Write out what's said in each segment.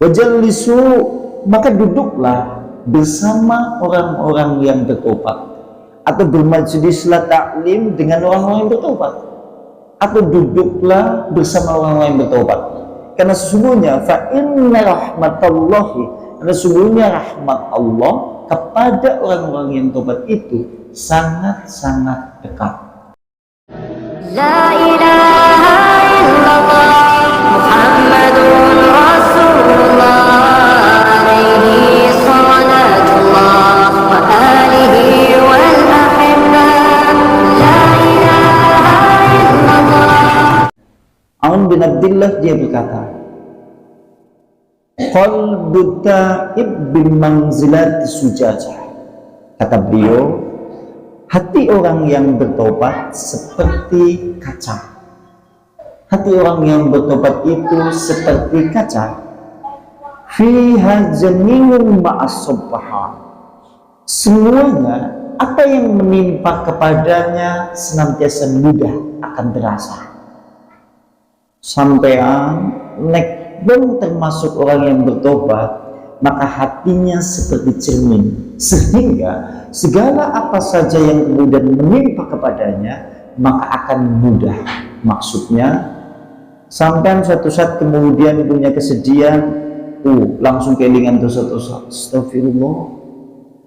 Wajallisu, maka duduklah bersama orang-orang yang bertobat, atau bermajlislah ta'lim dengan orang-orang yang bertobat, atau duduklah bersama orang-orang yang bertobat. Karena sesungguhnya fa inna rahmatallahi, karena sesungguhnya rahmat Allah kepada orang-orang yang tobat itu sangat-sangat dekat. La ilaha illallah Muhammadun Rasulullah alaihi salatullah wa alihi wal ahibbah. La ilaha illallah. Aun bin Abdillah dia berkata, qalbu ta'ib bimanzilati sujajah. Kata beliau, hati orang yang bertobat seperti kaca. Hati orang yang bertobat itu seperti kaca. Fiha jaminun ma'as-subhan. Semuanya apa yang menimpa kepadanya senantiasa mudah akan terasa. Sampean nek dan termasuk orang yang bertobat, maka hatinya seperti cermin, sehingga segala apa saja yang kemudian menimpa kepadanya maka akan mudah. Maksudnya, sampai suatu saat kemudian punya kesedihan, langsung kelingan dosa-dosa, astagfirullah.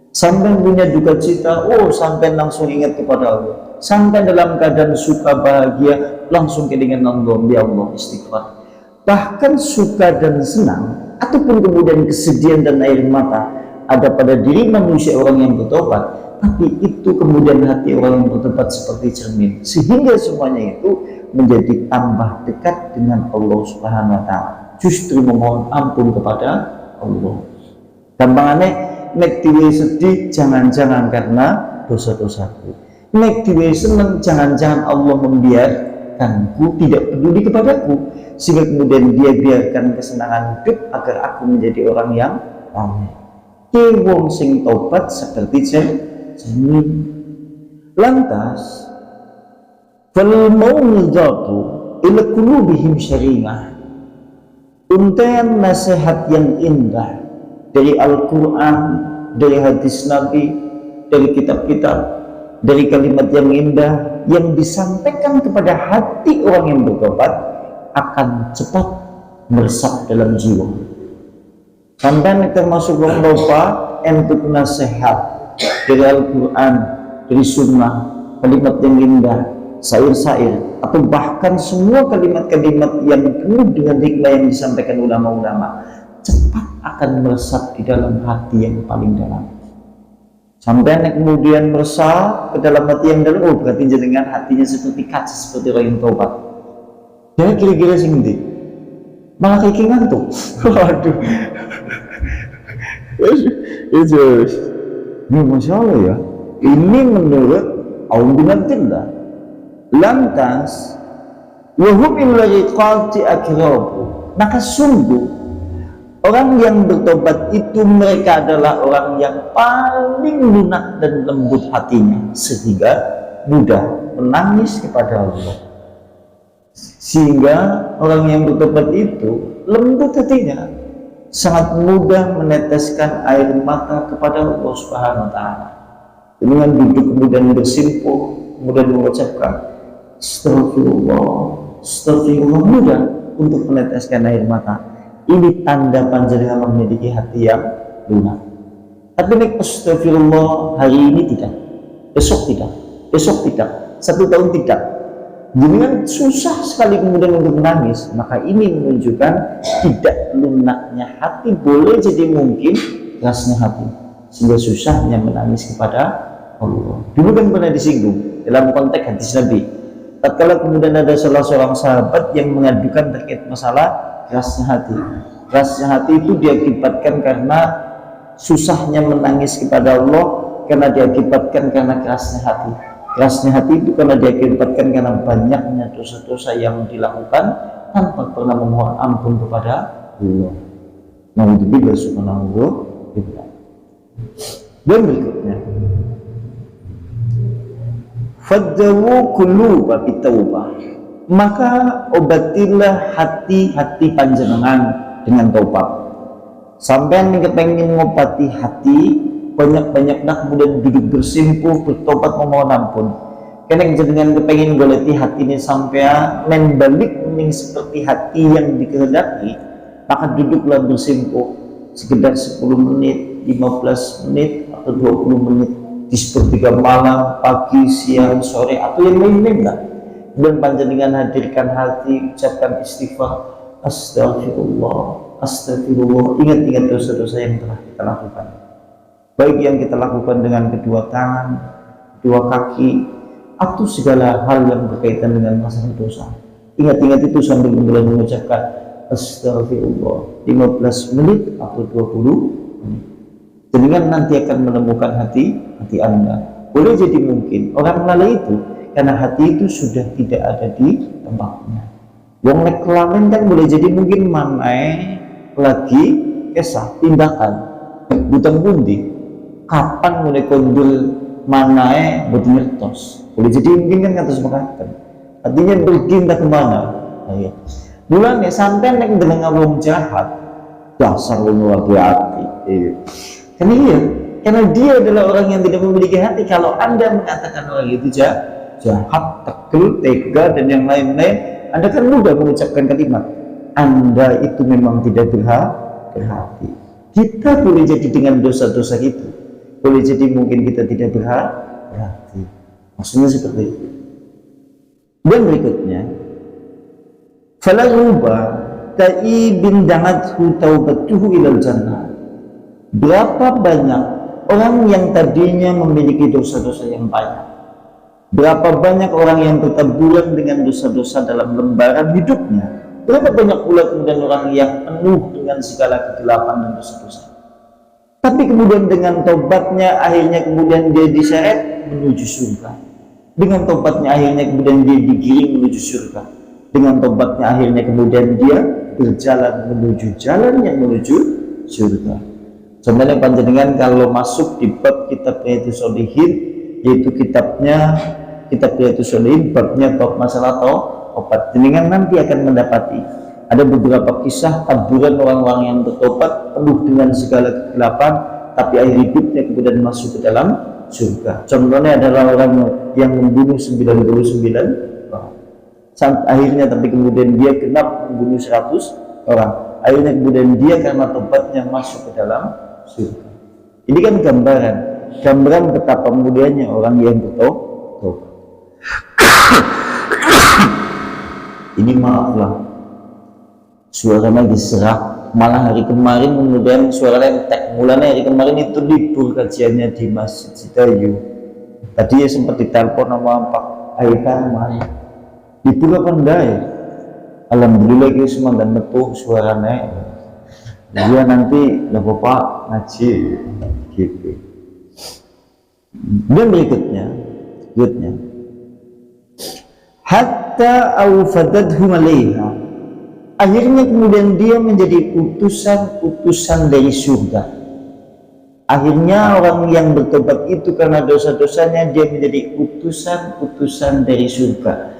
Sampai punya duka cita, sampai langsung ingat kepada Allah. Sampai dalam keadaan suka bahagia, langsung kelingan Allah, ya Allah, istighfar. Bahkan suka dan senang, ataupun kemudian kesedihan dan air mata ada pada diri manusia orang yang bertobat, tapi itu kemudian hati orang yang bertobat seperti cermin, sehingga semuanya itu menjadi tambah dekat dengan Allah Subhanahu wa Ta'ala. Justru memohon ampun kepada Allah. Gampangannya, nek diwe sedih jangan-jangan karena dosa-dosaku, nek diwe seneng jangan-jangan Allah membiarkanku tidak peduli kepadaku, sehingga kemudian dia biarkan kesenangan hidup agar aku menjadi orang yang ramai. Wong sing tobat seperti cermin. Lantas fal mau'izatu ila qulubihim syaringah. Untaian nasihat yang indah dari Al-Quran, dari hadis Nabi, dari kitab-kitab, dari kalimat yang indah yang disampaikan kepada hati orang yang bertobat akan cepat meresap dalam jiwa. Sampai termasuk orang lupa untuk nasihat dari Al-Quran, dari Sunnah, kalimat yang indah, syair-syair, atau bahkan semua kalimat-kalimat yang penuh dengan hikmah yang disampaikan ulama-ulama, cepat akan meresap di dalam hati yang paling dalam. Sampai kemudian meresap ke dalam hati yang dalam, berarti jenengan hatinya seperti kaca, seperti orang yang tobat. Jadi kira-kira sing ndi? Malah kayak ngantuk. Waduh. Ini Masya Allah ya. Ini menurut Aun bin Abdillah. Lantas wahum illari qati akrabu, maka sungguh orang yang bertobat itu mereka adalah orang yang paling lunak dan lembut hatinya, sehingga mudah menangis kepada Allah. Sehingga orang yang bertobat itu lembut hatinya, sangat mudah meneteskan air mata kepada Allah Subhanahu wa Ta'ala. Dengan duduk kemudian bersimpuh, kemudian mengucapkan astagfirullah, astagfirullah, mudah untuk meneteskan air mata. Ini tanda panjenengan memiliki hati yang lunak. Tapi nek astagfirullah hari ini tidak, besok tidak, besok tidak, 1 tahun tidak, dengan susah sekali kemudian untuk menangis, maka ini menunjukkan tidak lunaknya hati, boleh jadi mungkin kerasnya hati, sehingga susahnya menangis kepada Allah. Dulu kan pernah disinggung dalam konteks hadis Nabi, tatkala kemudian ada salah seorang sahabat yang mengadukan terkait masalah kerasnya hati. Kerasnya hati itu diakibatkan karena susahnya menangis kepada Allah, karena diakibatkan karena kerasnya hati. Kerasnya hati itu karena diakibatkan karena banyaknya dosa-dosa yang dilakukan tanpa pernah memohon ampun kepada Allah. Naudzubillah subhanahu wa ta'ala. Dan berikutnya, fadzawu quluba bitawbah, maka obatilah hati-hati panjenengan dengan taubat. Sampean kepengen ngobati hati, banyak-banyak nak kemudian duduk bersimpuh, bertobat memohon ampun. Karena jenengan kepengen goleti hati ini sampean men balik mending seperti hati yang dikehendaki, maka duduklah bersimpuh sekedar 10 menit, 15 menit atau 20 menit di sepertiga malam, pagi, siang, sore atau yang lain-lain lah. Dan panjenengan hadirkan hati, ucapkan istighfar, astagfirullah, astagfirullah. Ingat-ingat dosa-dosa yang telah kita lakukan, baik yang kita lakukan dengan kedua tangan, kedua kaki, atau segala hal yang berkaitan dengan masalah dosa. Ingat-ingat itu sambil kemudian mengucapkan astagfirullah 15 menit atau 20 menit. Jenengan nanti akan menemukan hati Anda. Boleh jadi mungkin orang lalai itu karena hati itu sudah tidak ada di tempatnya. Wong nek kelamin kan boleh jadi mungkin manai lagi kesah tindakan butang pundi kapan mulai kondul manai buat nyertos. Boleh jadi mungkin kan kata semangatan artinya pergi entah kemana. Ayo bulan ya sampai nek dengar wong jahat dasar wong lagi hati. Karena dia adalah orang yang tidak memiliki hati. Kalau Anda mengatakan orang itu jahat, tegel, tega dan yang lain-lain, Anda kan mudah mengucapkan kalimat Anda itu memang tidak berhati. Kita boleh jadi dengan dosa-dosa itu, boleh jadi mungkin kita tidak berhati. Maksudnya seperti itu. Dan berikutnya, fala ruba ta'ibin da'athu taubatuhu ilal jannah. Berapa banyak orang yang tadinya memiliki dosa-dosa yang banyak, berapa banyak orang yang bertaburan dengan dosa-dosa dalam lembaran hidupnya, berapa banyak pula kemudian orang yang penuh dengan segala kegelapan dan dosa-dosa, tapi kemudian dengan tobatnya akhirnya kemudian dia diseret menuju surga. Dengan tobatnya akhirnya kemudian dia digiring menuju surga. Dengan tobatnya akhirnya kemudian dia berjalan menuju jalan yang menuju surga. Contohnya panjenengan kalau masuk di bab kitab Riyadhus Shalihin, yaitu kitab Riyadhus Shalihin, babnya bab masalah tobat, jenengan nanti akan mendapati ada beberapa kisah taburan orang-orang yang bertobat penuh dengan segala kegelapan, tapi akhir hidupnya kemudian masuk ke dalam surga. Contohnya adalah orang yang membunuh 99 orang. Akhirnya tapi kemudian dia genap membunuh 100 orang. Akhirnya kemudian dia karena tobatnya masuk ke dalam surga. Ini kan gambaran betapa mulianya orang yang bertobat. Ini maaflah, suaranya diserak. Malah hari kemarin kemudian suaranya entek. Mulanya hari kemarin itu libur kajiannya di Masjid Citayu. Tadi ya sempat ditelepon sama Pak Aitan, libur apa enggak ya? Alhamdulillah kita semua dan metu suaranya. Dia nanti lah bapak ngaji gitu. Dan berikutnya hatta awfadadhum alaiha, akhirnya kemudian dia menjadi utusan dari surga. Akhirnya orang yang bertobat itu karena dosa-dosanya dia menjadi utusan dari surga.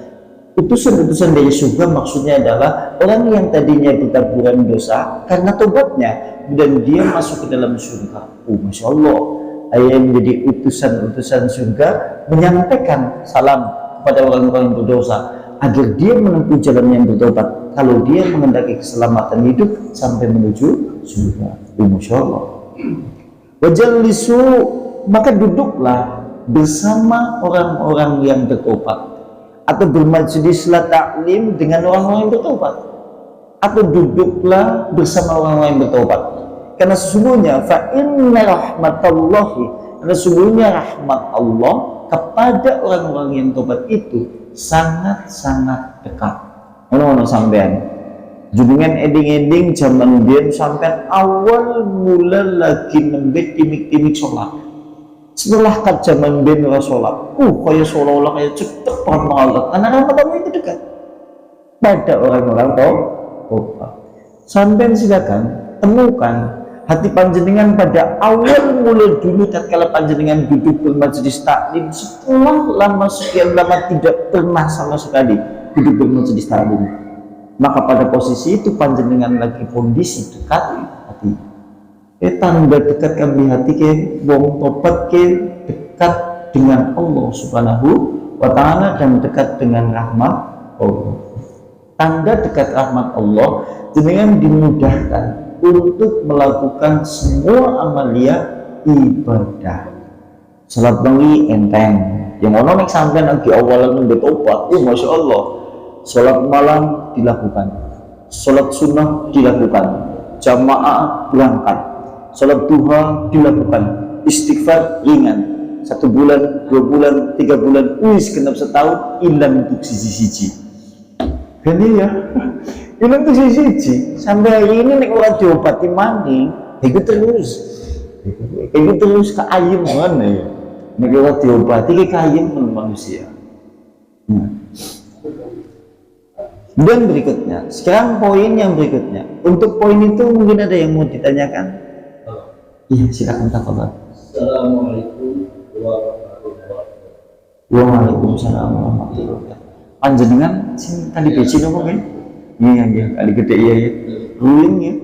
Utusan dari surga maksudnya adalah orang yang tadinya bertaburan dosa karena tobatnya dan dia masuk ke dalam surga. Masya Allah, yang menjadi utusan surga menyampaikan salam kepada orang-orang yang berdosa agar dia menempuh jalan yang bertobat. Kalau dia menghendaki keselamatan hidup sampai menuju surga. Masya Allah. Wajalisu, maka duduklah bersama orang-orang yang bertobat, atau bermajlislah taklim dengan orang-orang yang bertobat, atau duduklah bersama orang-orang yang bertobat. Karena sesungguhnya fa inna rahmatallahi, karena sesungguhnya rahmat Allah kepada orang-orang yang tobat itu sangat-sangat dekat. Ono sampean jenengan eding-eding zaman biyen sampean awal mula lagi nembe timik-timik sholat. Setelah kat zaman ben sholat, kayak seolah-olah kayak cepet banget, karena Ramadan itu dekat pada orang-orang tobat. Sampai silakan temukan hati panjenengan pada awal mulai dulu tatkala panjenengan duduk bermajelis taklim, setelah sekian lama tidak pernah sama sekali duduk bermajelis taklim, maka pada posisi itu panjenengan lagi kondisi dekat hati. tanda dekat kami hati ke wong tobat ke dekat dengan Allah Subhanahu wa Ta'ala dan dekat dengan rahmat Allah. Tanda dekat rahmat Allah dengan dimudahkan untuk melakukan semua amalia ibadah. Salat bengi enteng, yang ono nek sampean lagi awalan bertobat, masya Allah. Salat malam dilakukan, salat sunnah dilakukan, jamaah berangkat, salat duha dilakukan, istighfar ringan. 1 bulan, 2 bulan, 3 bulan, wis genap setahun, ilang untuk siji-siji. Gini ya, ilang untuk siji-siji. Sampai hari ini nek ora diobati maning, itu terus ke ayam mana ya? Nek ora diobati ke ayam manusia. Dan berikutnya, sekarang poin yang berikutnya. Untuk poin itu mungkin ada yang mau ditanyakan? Iya, silakan tafadhol. Assalamualaikum warahmatullahi wabarakatuh. Waalaikumsalam warahmatullahi wabarakatuh. Panjenengan sing tadi beci nopo nggih? Iya, kali gede iya ya. Ruling ya.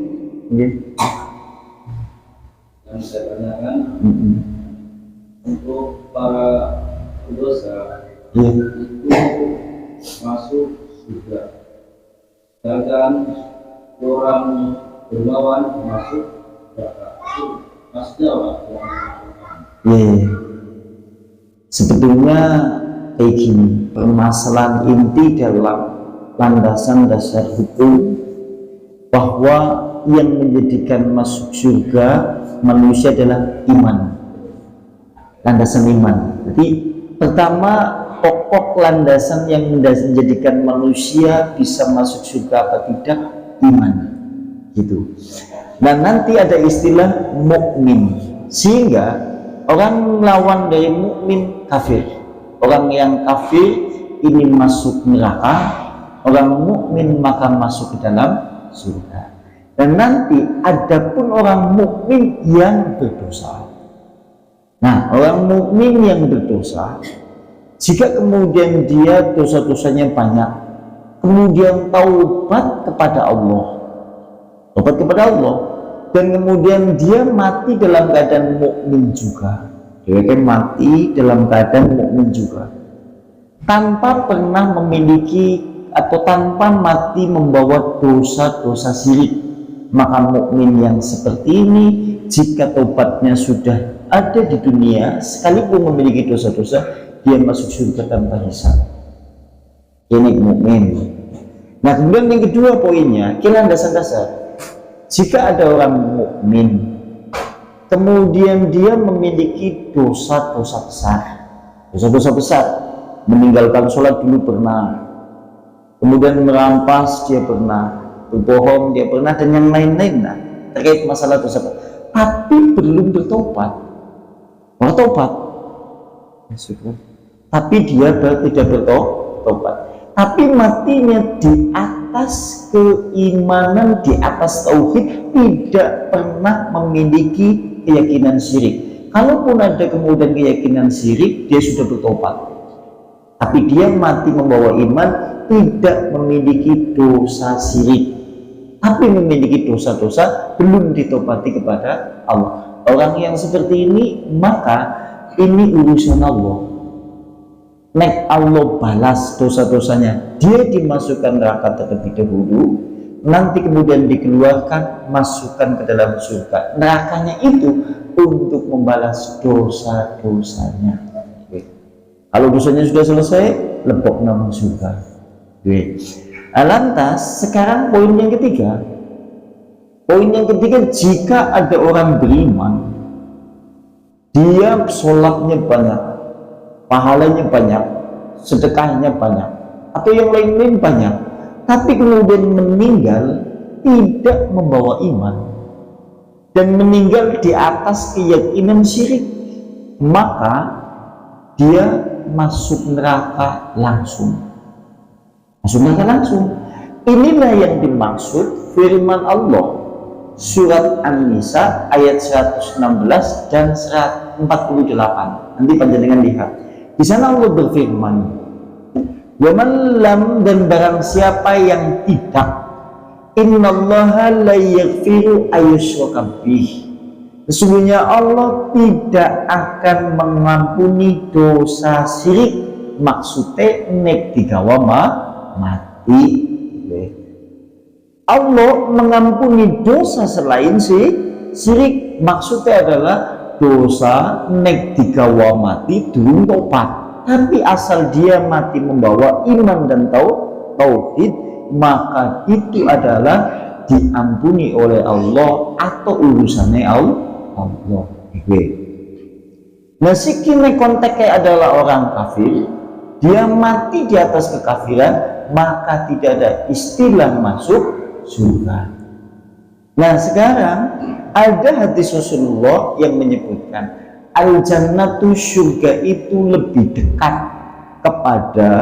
Nggih. Yang saya tanyakan untuk para pendosa Iya. itu masuk surga, sedangkan orang dermawan masuk neraka. Maksudnya apa? Iya. Sebetulnya kayak gini, permasalahan inti dalam landasan dasar hukum bahwa yang menjadikan masuk surga manusia adalah iman, landasan iman. Jadi pertama, pokok landasan yang menjadikan manusia bisa masuk surga apa tidak, iman gitu. Dan nanti ada istilah mukmin, sehingga orang melawan dari mukmin kafir. Orang yang kafir ini masuk neraka, orang mukmin maka masuk ke dalam surga. Dan nanti adapun orang mukmin yang berdosa. Nah, orang mukmin yang berdosa, jika kemudian dia dosa-dosanya banyak, kemudian taubat kepada Allah, dan kemudian dia mati dalam keadaan mukmin juga, dia kan mati dalam keadaan mukmin juga, tanpa pernah memiliki atau tanpa mati membawa dosa-dosa syirik, maka mukmin yang seperti ini jika taubatnya sudah ada di dunia, sekalipun memiliki dosa-dosa, dia masuk surga tanpa hisab. Ini mukmin. Nah, kemudian yang kedua poinnya, kira dasar-dasar. Jika ada orang mukmin, kemudian dia memiliki dosa-dosa besar, meninggalkan sholat dulu pernah, kemudian merampas dia pernah, berbohong dia pernah, dan yang lain-lain terkait masalah dosa, tapi belum bertobat. Tapi dia tidak bertobat, tapi matinya di atas keimanan, di atas tauhid, tidak pernah memiliki keyakinan syirik. Kalaupun ada kemudian keyakinan syirik, dia sudah bertobat, tapi dia mati membawa iman, tidak memiliki dosa syirik, tapi memiliki dosa-dosa, belum ditobati kepada Allah. Orang yang seperti ini, maka ini urusan Allah. Nek Allah balas dosa-dosanya, dia dimasukkan neraka terlebih dahulu, nanti kemudian dikeluarkan, masukkan ke dalam surga. Nerakanya itu untuk membalas dosa-dosanya. Kalau dosanya sudah selesai, lebok nama surga. Lantas sekarang poin yang ketiga. Jika ada orang beriman, dia sholatnya banyak, pahalanya banyak, sedekahnya banyak, atau yang lain-lain banyak, tapi kemudian meninggal tidak membawa iman dan meninggal di atas keyakinan syirik, maka dia masuk neraka langsung. Inilah yang dimaksud firman Allah surat An-Nisa ayat 116 dan 148. Nanti panjenengan lihat. Di sana Allah berfirman, "Wa man lam," dan barang siapa yang tidak, "Innallaha la yaghfiru ayyushraka bih." Sesungguhnya Allah tidak akan mengampuni dosa syirik. Maksudnya nek digawa mati. Allah mengampuni dosa selain syirik. Maksudnya adalah dosa nek digawa mati durung tobat, tapi asal dia mati membawa iman dan tauhid, maka itu adalah diampuni oleh Allah atau urusannya Allah. Nah, sikine konteknya adalah orang kafir, dia mati di atas kekafiran, maka tidak ada istilah masuk surga. Nah, sekarang ada hadis Rasulullah yang menyebutkan al-jannatu, surga itu lebih dekat kepada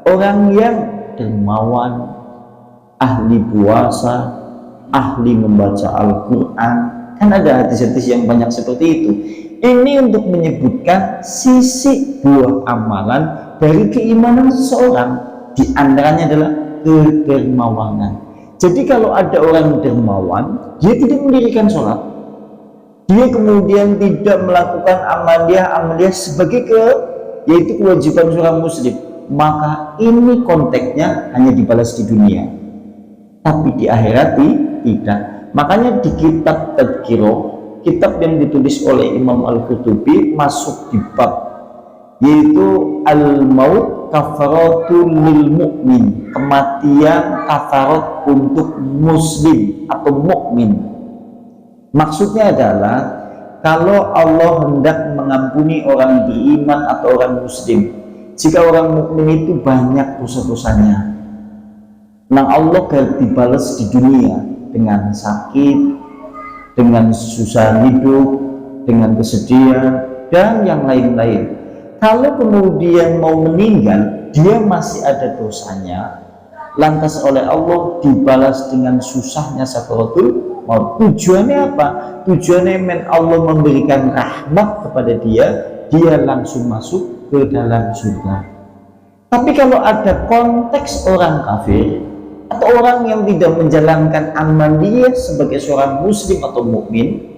orang yang dermawan, ahli puasa, ahli membaca Al-Quran. Kan ada hadis-hadis yang banyak seperti itu. Ini untuk menyebutkan sisi buah amalan dari keimanan seseorang. Di antaranya adalah kedermawanan. Jadi kalau ada orang dermawan, dia tidak mendirikan sholat, dia kemudian tidak melakukan amaliyah sebagai yaitu kewajiban seorang muslim, maka ini konteksnya hanya dibalas di dunia, tapi di akhirat tidak. Makanya di kitab Tadhkirah, kitab yang ditulis oleh Imam Al-Qurtubi, masuk di bab yaitu al-maut kafaratul lil mu'min, kematian kafarat untuk muslim atau mukmin. Maksudnya adalah kalau Allah hendak mengampuni orang beriman atau orang muslim, jika orang mukmin itu banyak dosa-dosanya, nah Allah gak dibalas di dunia dengan sakit, dengan susah hidup, dengan kesedihan, dan yang lain-lain. Kalau kemudian mau meninggal, dia masih ada dosanya, lantas oleh Allah dibalas dengan susahnya sakaratul maut. Tujuannya apa? Tujuannya Allah memberikan rahmat kepada dia langsung masuk ke dalam surga. Tapi kalau ada konteks orang kafir atau orang yang tidak menjalankan amaliyah sebagai seorang muslim atau mukmin,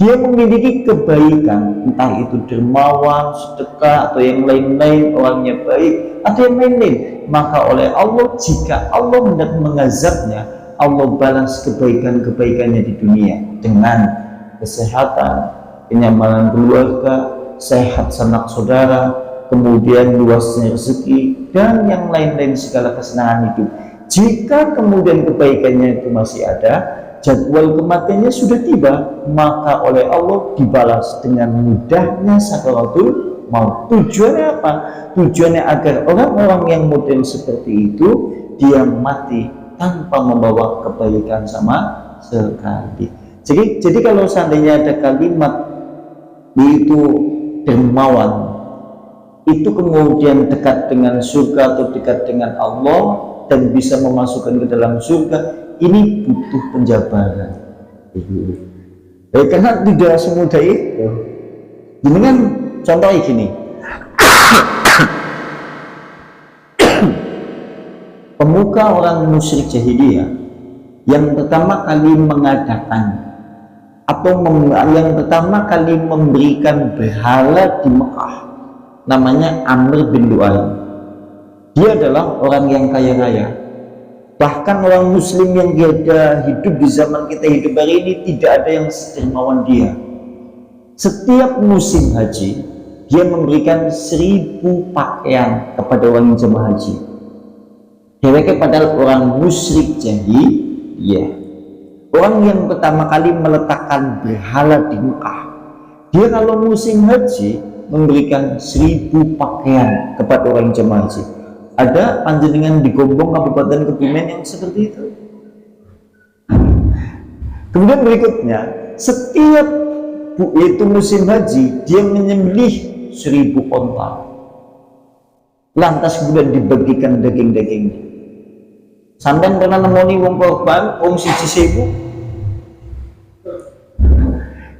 dia memiliki kebaikan, entah itu dermawan, sedekah, atau yang lain-lain, orangnya baik, atau yang lain-lain, maka oleh Allah, jika Allah hendak mengazabnya, Allah balas kebaikan-kebaikannya di dunia dengan kesehatan, kenyamanan keluarga, sehat sanak saudara, kemudian luasnya rezeki, dan yang lain-lain segala kesenangan hidup. Jika kemudian kebaikannya itu masih ada, jadwal kematiannya sudah tiba, maka oleh Allah dibalas dengan mudahnya sakaratul maut. Tujuannya apa? Tujuannya agar orang-orang yang model seperti itu, dia mati tanpa membawa kebaikan sama sekali. Jadi kalau seandainya ada kalimat itu dermawan, itu kemudian dekat dengan surga atau dekat dengan Allah dan bisa memasukkan ke dalam surga, ini butuh penjabaran. Karena tidak semudah itu. Jadi kan contohnya gini, pemuka orang musyrik jahiliyah yang pertama kali mengadakan atau yang pertama kali memberikan berhala di Mekah, namanya Amr bin Lu'ay. Dia adalah orang yang kaya raya. Bahkan orang muslim yang hidup di zaman kita hidup hari ini tidak ada yang sedermawan dia. Setiap musim haji, dia memberikan 1000 pakaian kepada orang yang jemaah haji. Mereka padahal orang musyrik jahiliyah, orang yang pertama kali meletakkan berhala di Mekah. Dia kalau musim haji memberikan 1000 pakaian kepada orang jemaah haji. Ada panjenengan di Gombong Kabupaten Kebumen yang seperti itu. Kemudian berikutnya, setiap yaitu musim haji, dia menyembelih 1000 onta. Lantas kemudian dibagikan daging-dagingnya. Sampai pernah nemoni wong korban, wong siji sewu.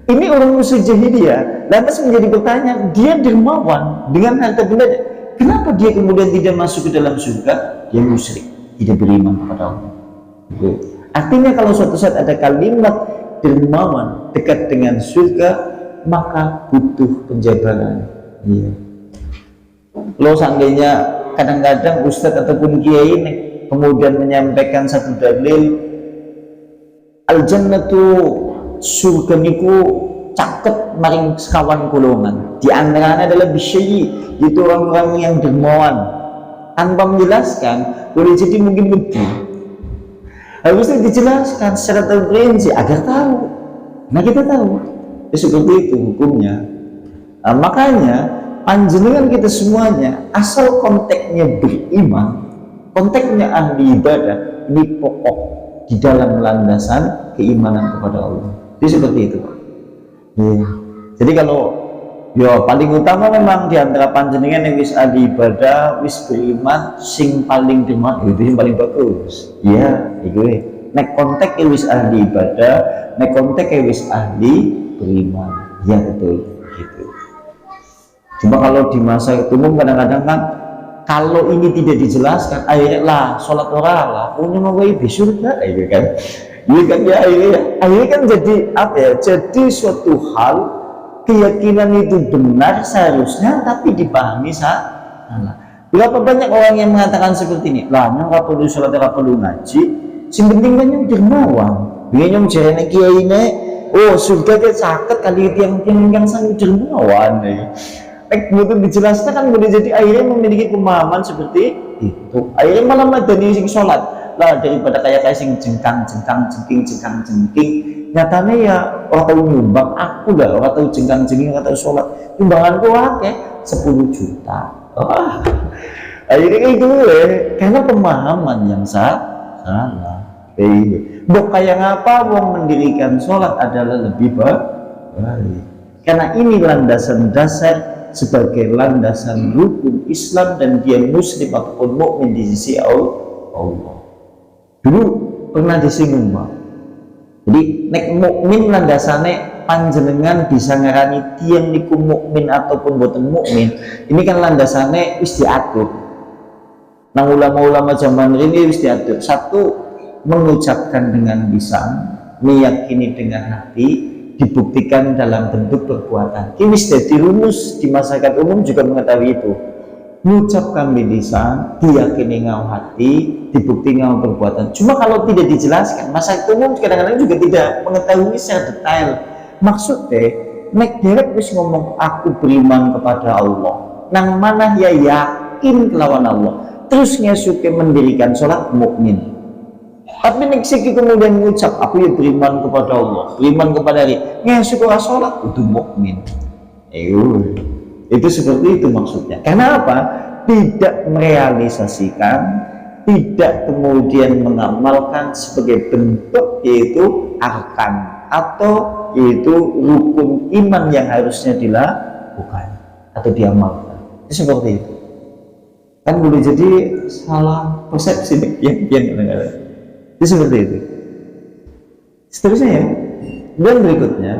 Ini orang musyrik jahiliyah. Lantas menjadi pertanyaan, dia dermawan dengan harta bendanya. Kenapa dia kemudian tidak masuk ke dalam surga? Dia musyrik, tidak beriman kepada Allah. Artinya kalau suatu saat ada kalimat dermawan, dekat dengan surga, maka butuh penjabaran. Iya. Lo seandainya kadang-kadang ustadz ataupun kiai ini kemudian menyampaikan satu dalil, al jannatu surga niku caket maring sekawan golongan, di antaranya adalah bisyayi, itu orang-orang yang dermawan, tanpa menjelaskan. Boleh jadi mungkin lebih harusnya dijelaskan secara terperinci agar tahu. Nah kita tahu ya, seperti itu hukumnya. Nah, makanya panjenengan kita semuanya asal konteksnya beriman, konteksnya ahli ibadah, ini pokok di dalam landasan keimanan kepada Allah. Jadi seperti itu Pak. Ya. Jadi kalau ya paling utama memang diantara panjenengan yang wis ahli ibadah, wis beriman, sing paling demak itu yang paling bagus. Ya, itu nek konteks wis ahli ibadah, nek konteks wis ahli beriman. Ya betul gitu. Cuma kalau di masa umum kadang-kadang kan kalau ini tidak dijelaskan, akhirnya lah sholat orang lah punya mau surga, gitu kan. Iya kan ya, akhirnya kan jadi apa ya? Jadi suatu hal keyakinan itu benar seharusnya, tapi dipahami salah. Berapa banyak orang yang mengatakan seperti ini? Lah, nggak perlu sholat, nggak perlu ngaji. Sing penting banyak dermawan. Biar jarene kiai ini, oh surga dia sakit kali yang sangat dermawan. Begitu dijelaskan kan boleh jadi akhirnya memiliki pemahaman seperti itu. Akhirnya malah madani sing sholat lah daripada kayak sing jengkang jengking. Nyatanya ya orang tahu nyumbang aku lah, orang tahu jengkang jengking, orang tahu sholat. Nyumbanganku akeh 10 juta. Wah, akhirnya itu karena pemahaman yang salah. Bok kayak ngapa mau mendirikan sholat adalah lebih baik. Karena ini landasan dasar sebagai landasan rukun Islam dan dia muslim ataupun mukmin di sisi Allah. Dulu pernah disinggung Pak. Jadi nek mukmin landasannya panjenengan bisa ngarani tiang niku mukmin ataupun boten mukmin. Ini kan landasannya wis diatur. Nah ulama-ulama zaman ini wis diatur. Satu, mengucapkan dengan lisan, meyakini dengan hati, dibuktikan dalam bentuk perbuatan. Ini jadi rumus di masyarakat umum juga mengetahui itu. Mengucapkan di lisan, diyakini ngau hati, dibukti ngau perbuatan. Cuma kalau tidak dijelaskan, masyarakat umum kadang-kadang juga tidak mengetahui secara detail. Maksudnya, nek derek wis ngomong aku beriman kepada Allah. Nang mana ya yakin kelawan Allah. Terus ngesuke mendirikan sholat mukmin. Tapi nek siki kemudian mengucap aku ya beriman kepada Allah, beriman kepada dia, ngesuke sholat itu mukmin. Itu seperti itu maksudnya. Karena apa? Tidak merealisasikan, tidak kemudian mengamalkan sebagai bentuk yaitu arkan atau yaitu rukun iman yang harusnya dilakukan atau diamalkan. Itu seperti itu. Kan boleh jadi salah persepsi yang kadang-kadang. Itu seperti itu. Seterusnya ya. Dan berikutnya